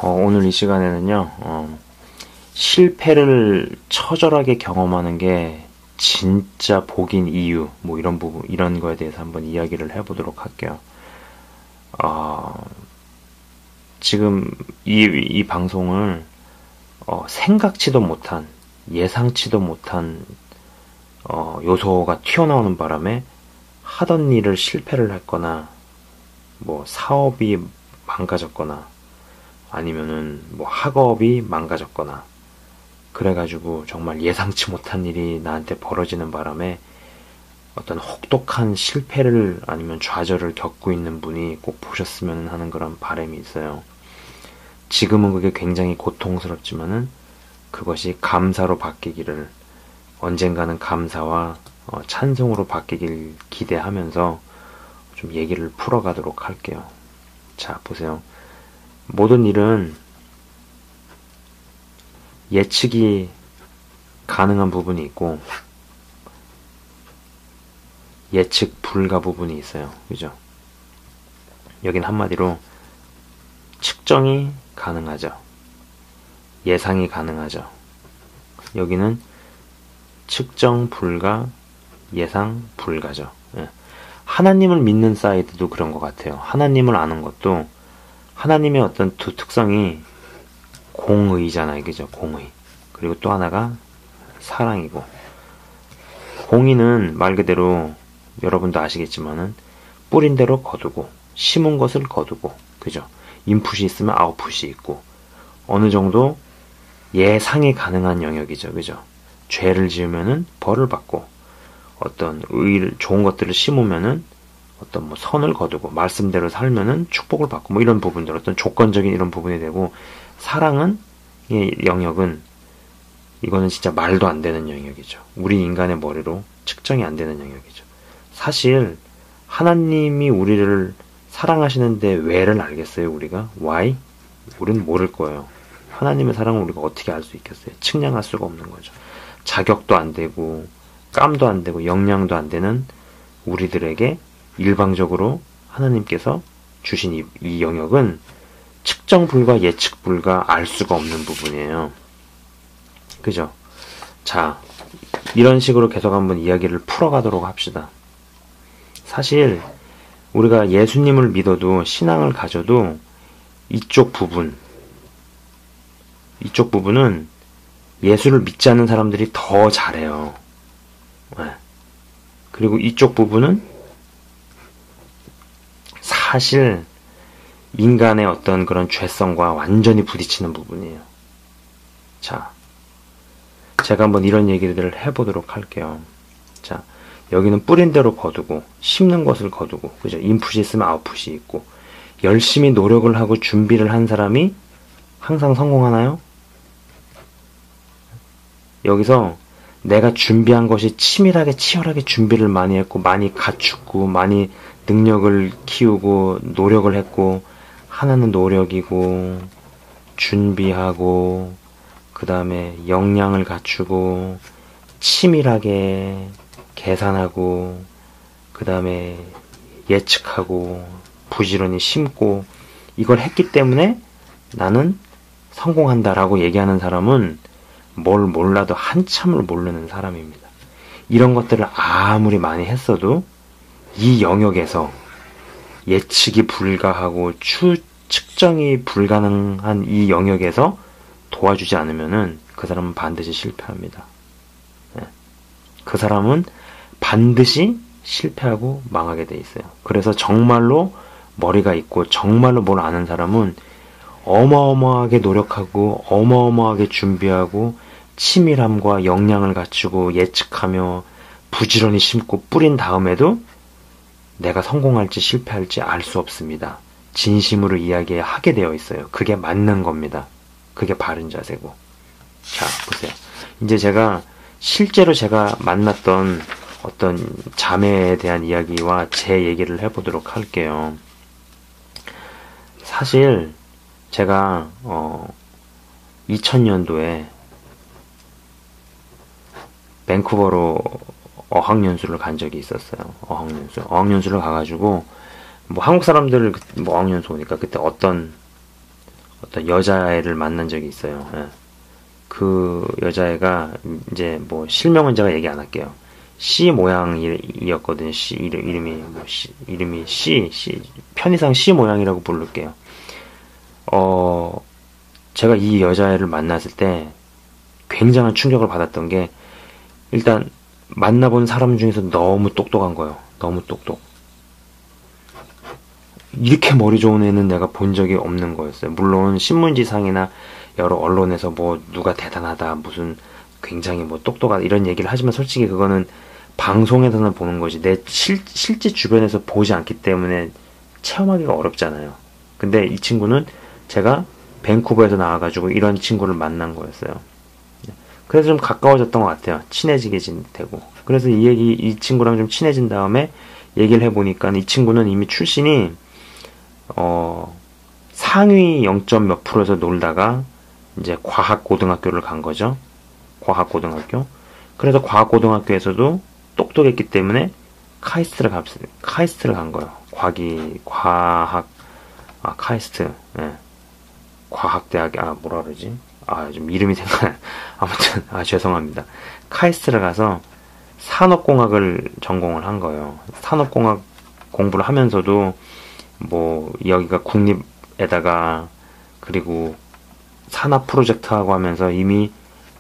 오늘 이 시간에는요, 실패를 처절하게 경험하는 게 진짜 복인 이유, 뭐 이런 부분, 이런 거에 대해서 한번 이야기를 해보도록 할게요. 지금 이 방송을, 생각지도 못한, 예상치도 못한, 요소가 튀어나오는 바람에 하던 일을 실패를 했거나, 뭐 사업이 망가졌거나, 아니면은 뭐 학업이 망가졌거나 그래가지고 정말 예상치 못한 일이 나한테 벌어지는 바람에 어떤 혹독한 실패를 아니면 좌절을 겪고 있는 분이 꼭 보셨으면 하는 그런 바람이 있어요. 지금은 그게 굉장히 고통스럽지만은 그것이 감사로 바뀌기를, 언젠가는 감사와 찬송으로 바뀌길 기대하면서 좀 얘기를 풀어가도록 할게요. 자, 보세요. 모든 일은 예측이 가능한 부분이 있고 예측 불가 부분이 있어요. 그죠? 여긴 한마디로 측정이 가능하죠. 예상이 가능하죠. 여기는 측정 불가, 예상 불가죠. 예. 하나님을 믿는 사이드도 그런 것 같아요. 하나님을 아는 것도 하나님의 어떤 두 특성이 공의잖아요. 그죠? 공의. 그리고 또 하나가 사랑이고, 공의는 말 그대로 여러분도 아시겠지만은 뿌린 대로 거두고 심은 것을 거두고, 그죠? 인풋이 있으면 아웃풋이 있고, 어느 정도 예상이 가능한 영역이죠. 그죠? 죄를 지으면은 벌을 받고, 어떤 좋은 것들을 심으면은 어떤 뭐 선을 거두고, 말씀대로 살면은 축복을 받고, 뭐 이런 부분들, 어떤 조건적인 이런 부분이 되고, 사랑은, 이 영역은, 이거는 진짜 말도 안 되는 영역이죠. 우리 인간의 머리로 측정이 안 되는 영역이죠. 사실 하나님이 우리를 사랑하시는데 왜를 알겠어요? 우리가? Why? 우리는 모를 거예요. 하나님의 사랑을 우리가 어떻게 알 수 있겠어요? 측량할 수가 없는 거죠. 자격도 안 되고 깜도 안 되고 역량도 안 되는 우리들에게 일방적으로 하나님께서 주신 이 영역은 측정 불가, 예측 불가, 알 수가 없는 부분이에요. 그죠? 자, 이런 식으로 계속 한번 이야기를 풀어가도록 합시다. 사실 우리가 예수님을 믿어도, 신앙을 가져도 이쪽 부분은 예수를 믿지 않는 사람들이 더 잘해요. 네. 그리고 이쪽 부분은 사실 인간의 어떤 그런 죄성과 완전히 부딪히는 부분이에요. 자, 제가 한번 이런 얘기들을 해보도록 할게요. 자, 여기는 뿌린 대로 거두고 심는 것을 거두고, 그죠? 인풋이 있으면 아웃풋이 있고, 열심히 노력을 하고 준비를 한 사람이 항상 성공하나요? 여기서 내가 준비한 것이 치밀하게 치열하게 준비를 많이 했고, 많이 갖추고, 많이 능력을 키우고 노력을 했고, 하나는 노력이고 준비하고, 그 다음에 역량을 갖추고 치밀하게 계산하고, 그 다음에 예측하고 부지런히 심고, 이걸 했기 때문에 나는 성공한다라고 얘기하는 사람은 뭘 몰라도 한참을 모르는 사람입니다. 이런 것들을 아무리 많이 했어도 이 영역에서 예측이 불가하고 측정이 불가능한 이 영역에서 도와주지 않으면은 그 사람은 반드시 실패합니다. 네. 그 사람은 반드시 실패하고 망하게 돼 있어요. 그래서 정말로 머리가 있고 정말로 뭘 아는 사람은 어마어마하게 노력하고 어마어마하게 준비하고 치밀함과 역량을 갖추고 예측하며 부지런히 심고 뿌린 다음에도 내가 성공할지 실패할지 알 수 없습니다. 진심으로 이야기하게 되어 있어요. 그게 맞는 겁니다. 그게 바른 자세고. 자, 보세요. 이제 실제로 제가 만났던 어떤 자매에 대한 이야기와 제 얘기를 해보도록 할게요. 사실 제가 2000년도에 밴쿠버로 어학연수를 간 적이 있었어요. 어학연수를 가가지고 뭐 한국 사람들 뭐 어학연수 오니까 그때 어떤 어떤 여자애를 만난 적이 있어요. 예. 그 여자애가 이제 뭐 실명은 제가 얘기 안 할게요. C 모양이었거든요. C 이름이 뭐 이름이 C 편의상 C 모양이라고 부를게요. 제가 이 여자애를 만났을 때 굉장한 충격을 받았던 게 일단 만나본 사람 중에서 너무 똑똑한 거예요. 너무 똑똑. 이렇게 머리 좋은 애는 내가 본 적이 없는 거였어요. 물론 신문지상이나 여러 언론에서 뭐 누가 대단하다 무슨 굉장히 뭐 똑똑하다 이런 얘기를 하지만 솔직히 그거는 방송에서는 보는 거지 내 실제 주변에서 보지 않기 때문에 체험하기가 어렵잖아요. 근데 이 친구는 제가 밴쿠버에서 나와가지고 이런 친구를 만난 거였어요. 그래서 좀 가까워졌던 것 같아요. 친해지게 되고. 그래서 이 친구랑 좀 친해진 다음에 얘기를 해보니까 이 친구는 이미 출신이 상위 0. 몇 프로에서 놀다가 이제 과학고등학교를 간 거죠. 과학고등학교. 그래서 과학고등학교에서도 똑똑했기 때문에 카이스트를 간 거예요. 카이스트. 예. 과학대학, 뭐라 그러지? 좀 이름이 아무튼, 죄송합니다. 카이스트를 가서 산업공학을 전공을 한 거예요. 산업공학 공부를 하면서도, 뭐, 여기가 국립에다가, 그리고 산업 프로젝트하고 하면서 이미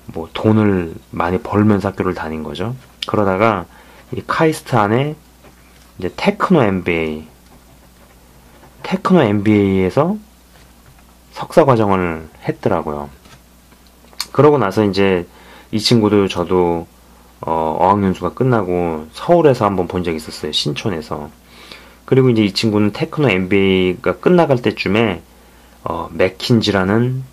뭐 돈을 많이 벌면서 학교를 다닌 거죠. 그러다가 이 카이스트 안에 이제 테크노 MBA에서 석사 과정을 했더라고요. 그러고 나서 이제 이 친구도 저도 어학연수가 끝나고 서울에서 한번 본 적이 있었어요. 신촌에서. 그리고 이제 이 친구는 테크노 MBA가 끝나갈 때쯤에 맥킨지라는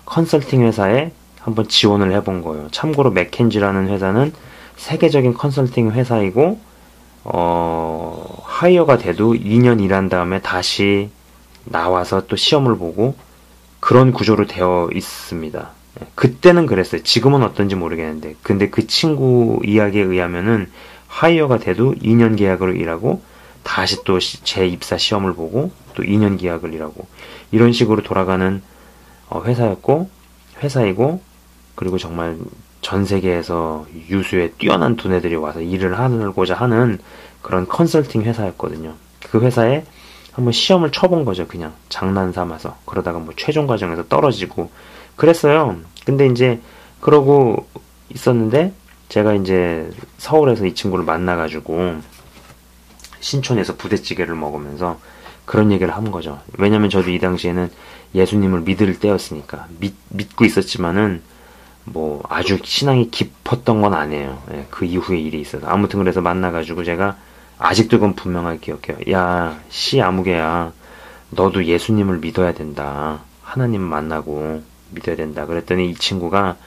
컨설팅 회사에 한번 지원을 해본 거예요. 참고로 맥킨지라는 회사는 세계적인 컨설팅 회사이고 하이어가 돼도 2년 일한 다음에 다시 나와서 또 시험을 보고 그런 구조로 되어 있습니다. 그때는 그랬어요. 지금은 어떤지 모르겠는데 근데 그 친구 이야기에 의하면은 하이어가 돼도 2년 계약으로 일하고 다시 또 재입사 시험을 보고 또 2년 계약을 일하고 이런 식으로 돌아가는 회사이고 그리고 정말 전 세계에서 유수의 뛰어난 두뇌들이 와서 일을 하고자 하는 그런 컨설팅 회사였거든요. 그 회사에 한번 시험을 쳐본 거죠. 그냥 장난 삼아서. 그러다가 뭐 최종 과정에서 떨어지고 그랬어요. 근데 이제 그러고 있었는데 제가 이제 서울에서 이 친구를 만나가지고 신촌에서 부대찌개를 먹으면서 그런 얘기를 한 거죠. 왜냐면 저도 이 당시에는 예수님을 믿을 때였으니까 믿고 있었지만은 뭐 아주 신앙이 깊었던 건 아니에요. 예, 그 이후에 일이 있어서 아무튼 그래서 만나가지고 제가 아직도 그건 분명하게 기억해요. 야, 아무개야, 너도 예수님을 믿어야 된다. 하나님 만나고 믿어야 된다. 그랬더니 이 친구가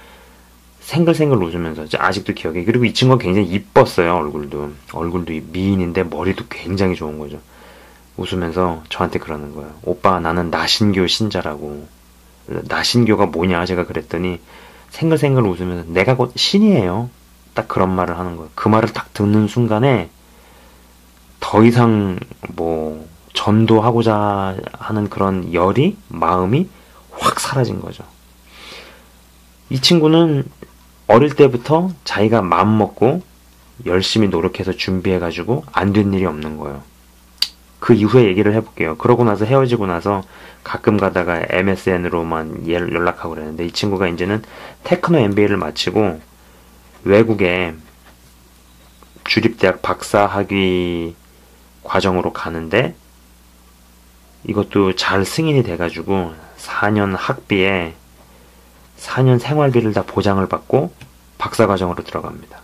생글생글 웃으면서 아직도 기억해. 그리고 이 친구가 굉장히 이뻤어요. 얼굴도 미인인데 머리도 굉장히 좋은 거죠. 웃으면서 저한테 그러는 거예요. 오빠, 나는 나신교 신자라고. 나신교가 뭐냐 제가 그랬더니 생글생글 웃으면서 내가 곧 신이에요. 딱 그런 말을 하는 거예요. 그 말을 딱 듣는 순간에 더 이상 뭐 전도하고자 하는 그런 마음이 확 사라진 거죠. 이 친구는 어릴 때부터 자기가 마음 먹고 열심히 노력해서 준비해가지고 안 된 일이 없는 거예요. 그 이후에 얘기를 해볼게요. 그러고 나서 헤어지고 나서 가끔 가다가 MSN으로만 연락하고 그랬는데 이 친구가 이제는 테크노 MBA를 마치고 외국에 주립대학 박사학위 과정으로 가는데 이것도 잘 승인이 돼가지고 4년 학비에 4년 생활비를 다 보장을 받고 박사과정으로 들어갑니다.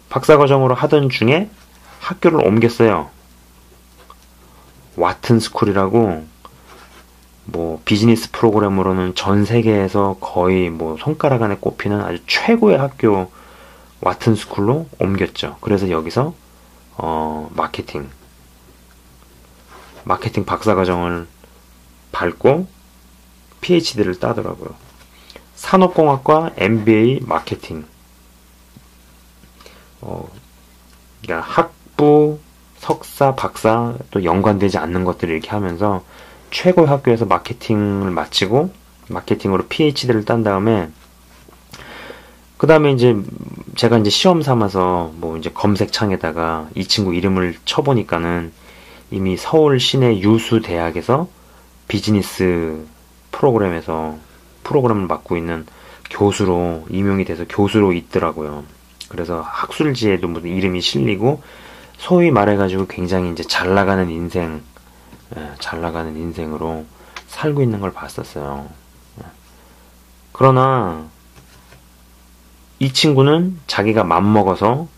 박사과정으로 하던 중에 학교를 옮겼어요. 와튼 스쿨이라고 뭐 비즈니스 프로그램으로는 전 세계에서 거의 뭐 손가락 안에 꼽히는 아주 최고의 학교 와튼 스쿨로 옮겼죠. 그래서 여기서 마케팅 박사과정을 밟고 PhD를 따더라고요. 산업공학과 MBA 마케팅. 그러니까 학부, 석사, 박사 또 연관되지 않는 것들을 이렇게 하면서 최고의 학교에서 마케팅을 마치고 마케팅으로 PhD를 딴 다음에 그 다음에 이제 제가 이제 시험 삼아서 뭐 이제 검색창에다가 이 친구 이름을 쳐보니까는 이미 서울 시내 유수 대학에서 비즈니스 프로그램에서 프로그램을 맡고 있는 교수로 임용이 돼서 교수로 있더라고요. 그래서 학술지에도 무슨 이름이 실리고 소위 말해가지고 굉장히 이제 잘 나가는 인생, 잘 나가는 인생으로 살고 있는 걸 봤었어요. 그러나 이 친구는 자기가 맘먹어서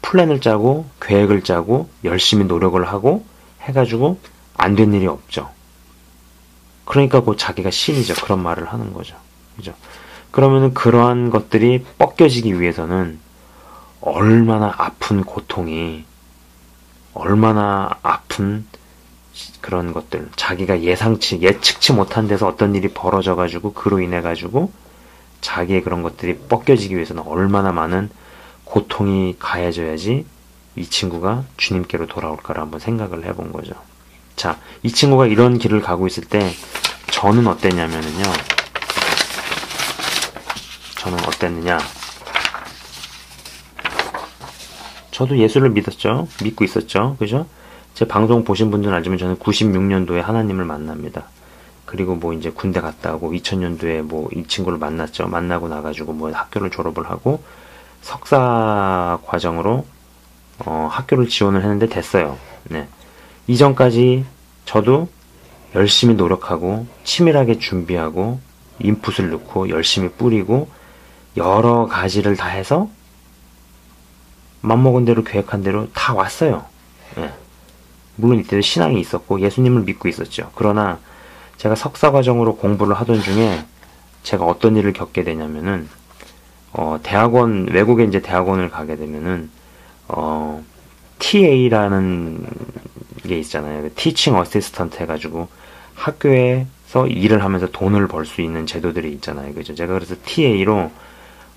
플랜을 짜고 계획을 짜고 열심히 노력을 하고 해가지고 안 된 일이 없죠. 그러니까 곧 자기가 신이죠. 그런 말을 하는 거죠. 그죠? 그러면은 그러한 것들이 뻗겨지기 위해서는 얼마나 아픈 고통이, 얼마나 아픈 그런 것들, 자기가 예측치 못한 데서 어떤 일이 벌어져가지고 그로 인해가지고 자기의 그런 것들이 뻗겨지기 위해서는 얼마나 많은 고통이 가해져야지 이 친구가 주님께로 돌아올까를 한번 생각을 해본 거죠. 자, 이 친구가 이런 길을 가고 있을 때 저는 어땠냐면은요. 저는 어땠느냐. 저도 예수를 믿었죠. 믿고 있었죠. 그죠? 제 방송 보신 분들은 알지만 저는 96년도에 하나님을 만납니다. 그리고 뭐 이제 군대 갔다 오고 2000년도에 뭐 이 친구를 만났죠. 만나고 나가지고 뭐 학교를 졸업을 하고 석사 과정으로 학교를 지원을 했는데 됐어요. 네. 이전까지 저도 열심히 노력하고 치밀하게 준비하고 인풋을 넣고 열심히 뿌리고 여러 가지를 다 해서 맘먹은 대로 계획한 대로 다 왔어요. 네. 물론 이때도 신앙이 있었고 예수님을 믿고 있었죠. 그러나 제가 석사 과정으로 공부를 하던 중에 제가 어떤 일을 겪게 되냐면은 대학원, 외국에 이제 대학원을 가게 되면은 TA라는 게 있잖아요. Teaching Assistant 해가지고 학교에서 일을 하면서 돈을 벌 수 있는 제도들이 있잖아요. 그죠? 제가 그래서 TA로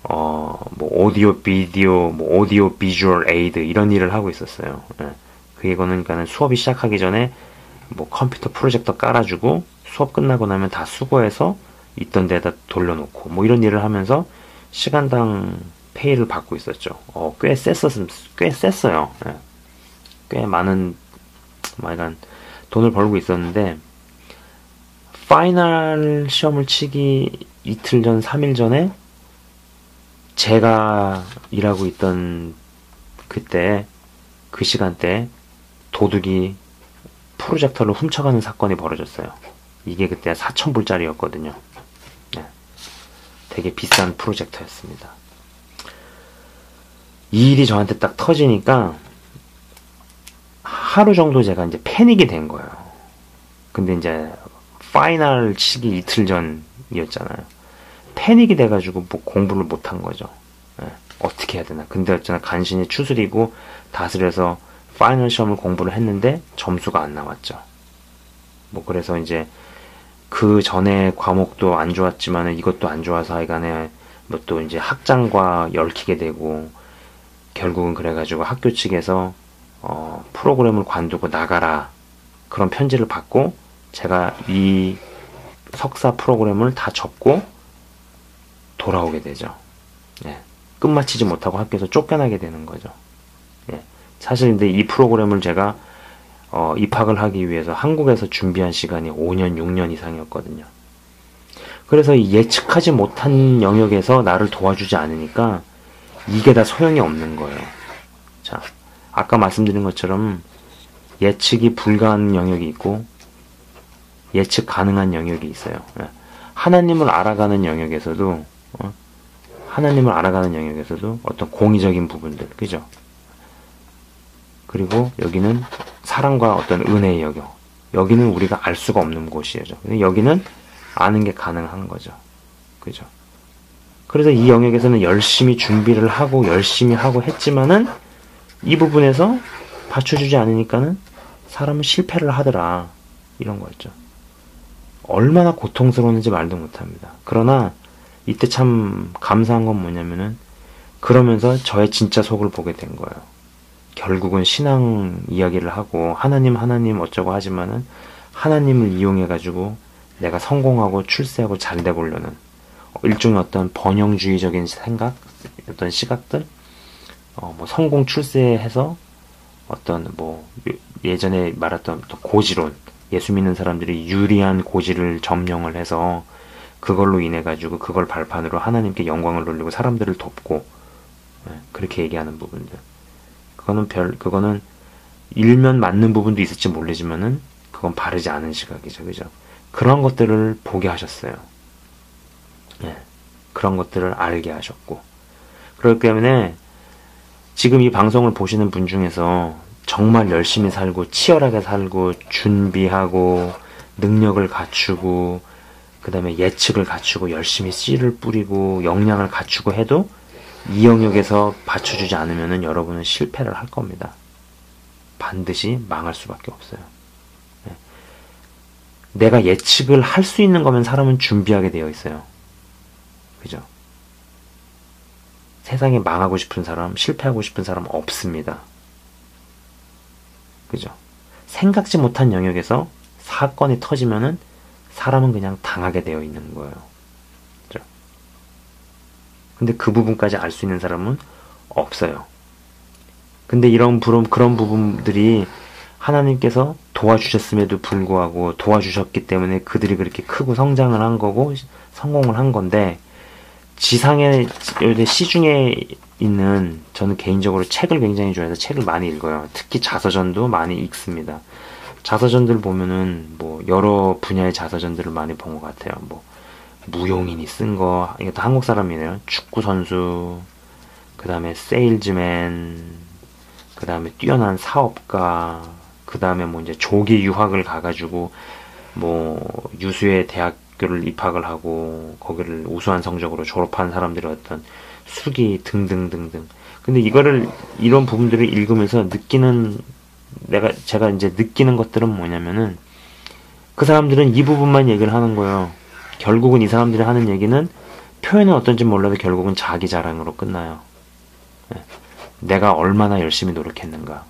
뭐 오디오 비디오, 뭐 오디오 비주얼 에이드 이런 일을 하고 있었어요. 예. 그거는 그러니까 수업이 시작하기 전에 뭐 컴퓨터 프로젝터 깔아주고 수업 끝나고 나면 다 수거해서 있던 데다 돌려놓고 뭐 이런 일을 하면서 시간당 페이를 받고 있었죠. 꽤 셌어요. 예. 꽤 많은 돈을 벌고 있었는데 파이널 시험을 치기 이틀 전, 3일 전에 제가 일하고 있던 그때 그 시간대 도둑이 프로젝터를 훔쳐가는 사건이 벌어졌어요. 이게 그때 4,000불짜리였거든요. 네. 되게 비싼 프로젝터였습니다. 이 일이 저한테 딱 터지니까 하루 정도 제가 이제 패닉이 된 거예요. 근데 이제 파이널 치기 이틀 전이었잖아요. 패닉이 돼가지고 뭐 공부를 못한 거죠. 네. 어떻게 해야 되나. 근데 어쩌나 간신히 추스리고 다스려서 파이널 시험을 공부를 했는데 점수가 안 나왔죠. 뭐 그래서 이제 그 전에 과목도 안 좋았지만 이것도 안 좋아서 하여간에 뭐 또 이제 학장과 얽히게 되고 결국은 그래가지고 학교 측에서 프로그램을 관두고 나가라 그런 편지를 받고 제가 이 석사 프로그램을 다 접고 돌아오게 되죠. 예. 끝마치지 못하고 학교에서 쫓겨나게 되는 거죠. 예. 사실 근데 이 프로그램을 제가 입학을 하기 위해서 한국에서 준비한 시간이 5년, 6년 이상이었거든요. 그래서 이 예측하지 못한 영역에서 나를 도와주지 않으니까 이게 다 소용이 없는 거예요. 자, 아까 말씀드린 것처럼 예측이 불가한 영역이 있고 예측 가능한 영역이 있어요. 하나님을 알아가는 영역에서도 어떤 공의적인 부분들, 그죠? 그리고 여기는 사랑과 어떤 은혜의 영역. 여기는 우리가 알 수가 없는 곳이에요. 근데 여기는 아는 게 가능한 거죠. 그죠? 그래서 이 영역에서는 열심히 준비를 하고 열심히 하고 했지만은 이 부분에서 받쳐주지 않으니까는 사람은 실패를 하더라. 이런 거였죠. 얼마나 고통스러웠는지 말도 못합니다. 그러나 이때 참 감사한 건 뭐냐면은 그러면서 저의 진짜 속을 보게 된 거예요. 결국은 신앙 이야기를 하고 하나님 어쩌고 하지만은 하나님을 이용해가지고 내가 성공하고 출세하고 잘 돼보려는 일종의 어떤 번영주의적인 생각, 어떤 시각들, 뭐 성공 출세해서 어떤 뭐 예전에 말했던 고지론, 예수 믿는 사람들이 유리한 고지를 점령을 해서 그걸로 인해 가지고 그걸 발판으로 하나님께 영광을 돌리고 사람들을 돕고 그렇게 얘기하는 부분들. 그거는 일면 맞는 부분도 있을지 모르지만은 그건 바르지 않은 시각이죠, 그죠? 그런 것들을 보게 하셨어요. 그런 것들을 알게 하셨고. 그렇기 때문에 지금 이 방송을 보시는 분 중에서 정말 열심히 살고 치열하게 살고 준비하고 능력을 갖추고 그 다음에 예측을 갖추고 열심히 씨를 뿌리고 역량을 갖추고 해도 이 영역에서 받쳐주지 않으면 여러분은 실패를 할 겁니다. 반드시 망할 수밖에 없어요. 내가 예측을 할 수 있는 거면 사람은 준비하게 되어 있어요. 그죠? 세상에 망하고 싶은 사람, 실패하고 싶은 사람 없습니다. 그죠? 생각지 못한 영역에서 사건이 터지면은 사람은 그냥 당하게 되어 있는 거예요. 그죠? 근데 그 부분까지 알 수 있는 사람은 없어요. 근데 그런 부분들이 하나님께서 도와주셨음에도 불구하고 도와주셨기 때문에 그들이 그렇게 크고 성장을 한 거고 성공을 한 건데 지상의 시중에 있는 저는 개인적으로 책을 굉장히 좋아해서 책을 많이 읽어요. 특히 자서전도 많이 읽습니다. 자서전들 보면은 뭐 여러 분야의 자서전들을 많이 본 것 같아요. 뭐 무용인이 쓴 거, 이것도 한국 사람이네요. 축구 선수, 그 다음에 세일즈맨, 그 다음에 뛰어난 사업가, 그 다음에 뭐 이제 조기 유학을 가가지고 뭐 유수의 대학교를 입학을 하고 거기를 우수한 성적으로 졸업한 사람들의 어떤 수기 등등등등. 근데 이런 부분들을 읽으면서 제가 이제 느끼는 것들은 뭐냐면은 그 사람들은 이 부분만 얘기를 하는 거예요. 결국은 이 사람들이 하는 얘기는 표현은 어떤지 몰라도 결국은 자기 자랑으로 끝나요. 내가 얼마나 열심히 노력했는가,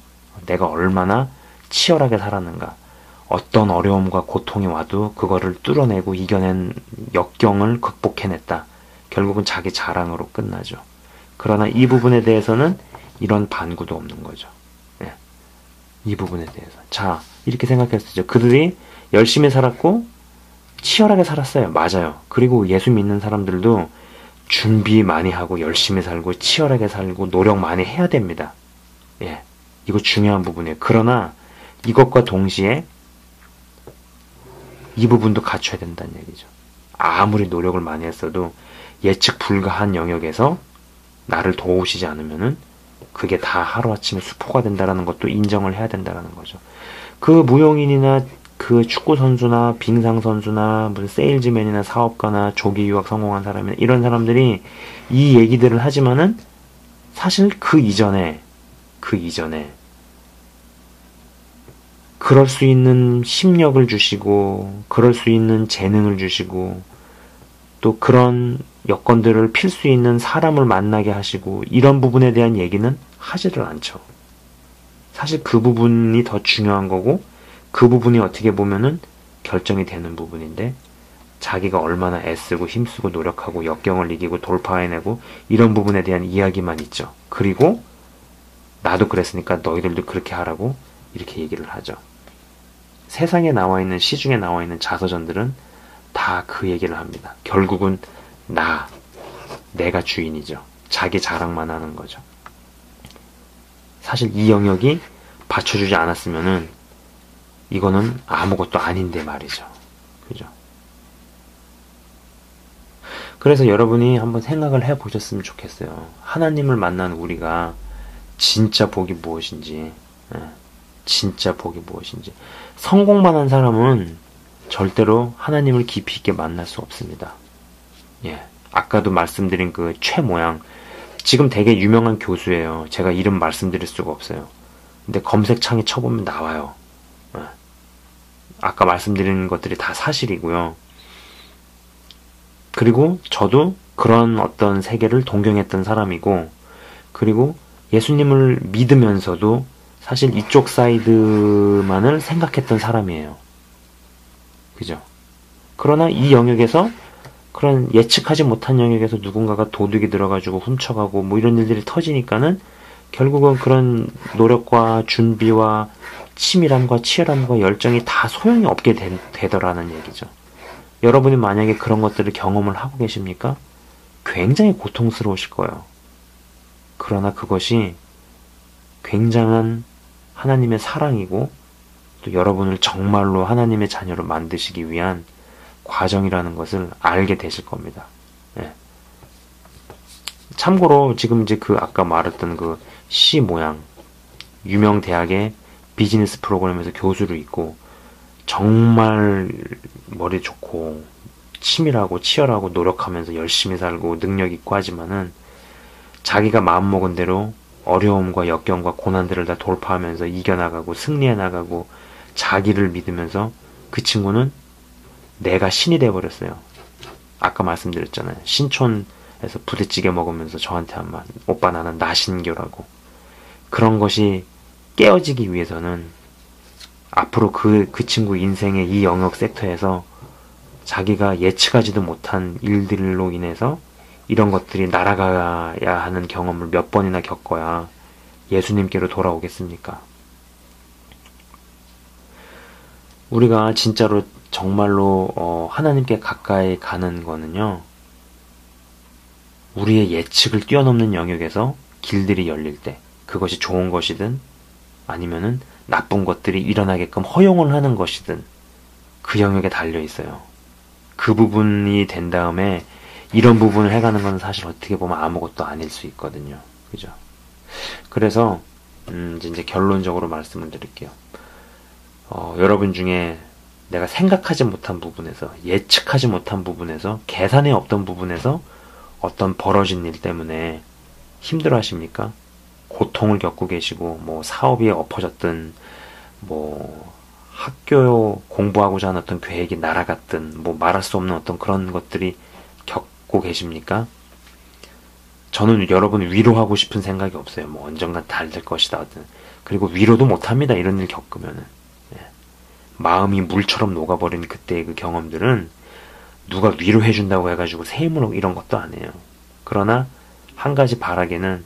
내가 얼마나 치열하게 살았는가, 어떤 어려움과 고통이 와도 그거를 뚫어내고 이겨낸 역경을 극복해냈다. 결국은 자기 자랑으로 끝나죠. 그러나 이 부분에 대해서는 이런 반구도 없는 거죠. 이 부분에 대해서. 자, 이렇게 생각했었죠. 그들이 열심히 살았고 치열하게 살았어요. 맞아요. 그리고 예수 믿는 사람들도 준비 많이 하고 열심히 살고 치열하게 살고 노력 많이 해야 됩니다. 이거 중요한 부분이에요. 그러나 이것과 동시에 이 부분도 갖춰야 된다는 얘기죠. 아무리 노력을 많이 했어도 예측 불가한 영역에서 나를 도우시지 않으면은 그게 다 하루아침에 수포가 된다라는 것도 인정을 해야 된다라는 거죠. 그 무용인이나 그 축구 선수나 빙상 선수나 무슨 세일즈맨이나 사업가나 조기 유학 성공한 사람이나 이런 사람들이 이 얘기들을 하지만은 사실 그 이전에 그럴 수 있는 심력을 주시고 그럴 수 있는 재능을 주시고 또 그런 여건들을 필 수 있는 사람을 만나게 하시고 이런 부분에 대한 얘기는 하지를 않죠. 사실 그 부분이 더 중요한 거고 그 부분이 어떻게 보면은 결정이 되는 부분인데 자기가 얼마나 애쓰고 힘쓰고 노력하고 역경을 이기고 돌파해내고 이런 부분에 대한 이야기만 있죠. 그리고 나도 그랬으니까 너희들도 그렇게 하라고 이렇게 얘기를 하죠. 세상에 나와 있는 시중에 나와 있는 자서전들은 다 그 얘기를 합니다. 결국은 내가 주인이죠. 자기 자랑만 하는 거죠. 사실 이 영역이 받쳐주지 않았으면은 이거는 아무것도 아닌데 말이죠. 그죠? 그래서 여러분이 한번 생각을 해보셨으면 좋겠어요. 하나님을 만난 우리가 진짜 복이 무엇인지, 진짜 복이 무엇인지. 성공만 한 사람은 절대로 하나님을 깊이 있게 만날 수 없습니다. 아까도 말씀드린 그 최모양, 지금 되게 유명한 교수예요. 제가 이름 말씀드릴 수가 없어요. 근데 검색창에 쳐보면 나와요. 아까 말씀드린 것들이 다 사실이고요. 그리고 저도 그런 어떤 세계를 동경했던 사람이고, 그리고 예수님을 믿으면서도 사실 이쪽 사이드만을 생각했던 사람이에요. 그죠? 그러나 이 영역에서 그런 예측하지 못한 영역에서 누군가가 도둑이 들어가지고 훔쳐가고 뭐 이런 일들이 터지니까는 결국은 그런 노력과 준비와 치밀함과 치열함과 열정이 다 소용이 없게 되더라는 얘기죠. 여러분이 만약에 그런 것들을 경험을 하고 계십니까? 굉장히 고통스러우실 거예요. 그러나 그것이 굉장한 하나님의 사랑이고 또 여러분을 정말로 하나님의 자녀로 만드시기 위한 과정이라는 것을 알게 되실 겁니다. 예. 참고로 지금 이제 그 아까 말했던 그 C 모양 유명 대학의 비즈니스 프로그램에서 교수로 있고 정말 머리 좋고 치밀하고 치열하고 노력하면서 열심히 살고 능력 있고 하지만은 자기가 마음먹은 대로 어려움과 역경과 고난들을 다 돌파하면서 이겨나가고 승리해 나가고 자기를 믿으면서 그 친구는 내가 신이 돼버렸어요. 아까 말씀드렸잖아요. 신촌에서 부대찌개 먹으면서 저한테 한 말, 오빠 나는 나신교라고. 그런 것이 깨어지기 위해서는 앞으로 그 친구 인생의 이 영역 섹터에서 자기가 예측하지도 못한 일들로 인해서 이런 것들이 날아가야 하는 경험을 몇 번이나 겪어야 예수님께로 돌아오겠습니까? 우리가 진짜로 정말로 하나님께 가까이 가는 거는요. 우리의 예측을 뛰어넘는 영역에서 길들이 열릴 때 그것이 좋은 것이든 아니면은 나쁜 것들이 일어나게끔 허용을 하는 것이든 그 영역에 달려 있어요. 그 부분이 된 다음에 이런 부분을 해가는 건 사실 어떻게 보면 아무것도 아닐 수 있거든요. 그죠? 그래서 이제 결론적으로 말씀을 드릴게요. 여러분 중에 내가 생각하지 못한 부분에서 예측하지 못한 부분에서 계산에 없던 부분에서 어떤 벌어진 일 때문에 힘들어 하십니까? 고통을 겪고 계시고 뭐 사업이 엎어졌든 뭐 학교 공부하고자 하는 어떤 계획이 날아갔든 뭐 말할 수 없는 어떤 그런 것들이 겪고 계십니까? 저는 여러분을 위로하고 싶은 생각이 없어요. 뭐 언젠간 잘 될 것이다. 그리고 위로도 못합니다. 이런 일 겪으면은. 마음이 물처럼 녹아버린 그때의 그 경험들은 누가 위로해준다고 해가지고 새 힘으로 이런 것도 아니에요. 그러나 한 가지 바라기는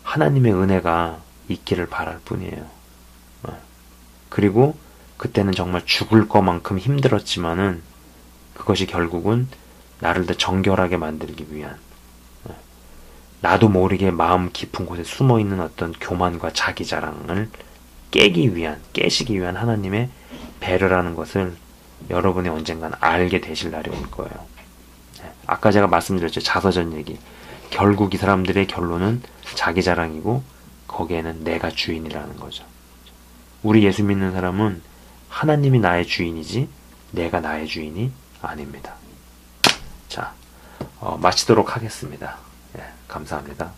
하나님의 은혜가 있기를 바랄 뿐이에요. 그리고 그때는 정말 죽을 것만큼 힘들었지만은 그것이 결국은 나를 더 정결하게 만들기 위한 나도 모르게 마음 깊은 곳에 숨어있는 어떤 교만과 자기자랑을 깨시기 위한 하나님의 배려라는 것을 여러분이 언젠간 알게 되실 날이 올 거예요. 아까 제가 말씀드렸죠. 자서전 얘기. 결국 이 사람들의 결론은 자기자랑이고 거기에는 내가 주인이라는 거죠. 우리 예수 믿는 사람은 하나님이 나의 주인이지 내가 나의 주인이 아닙니다. 자, 마치도록 하겠습니다. 감사합니다.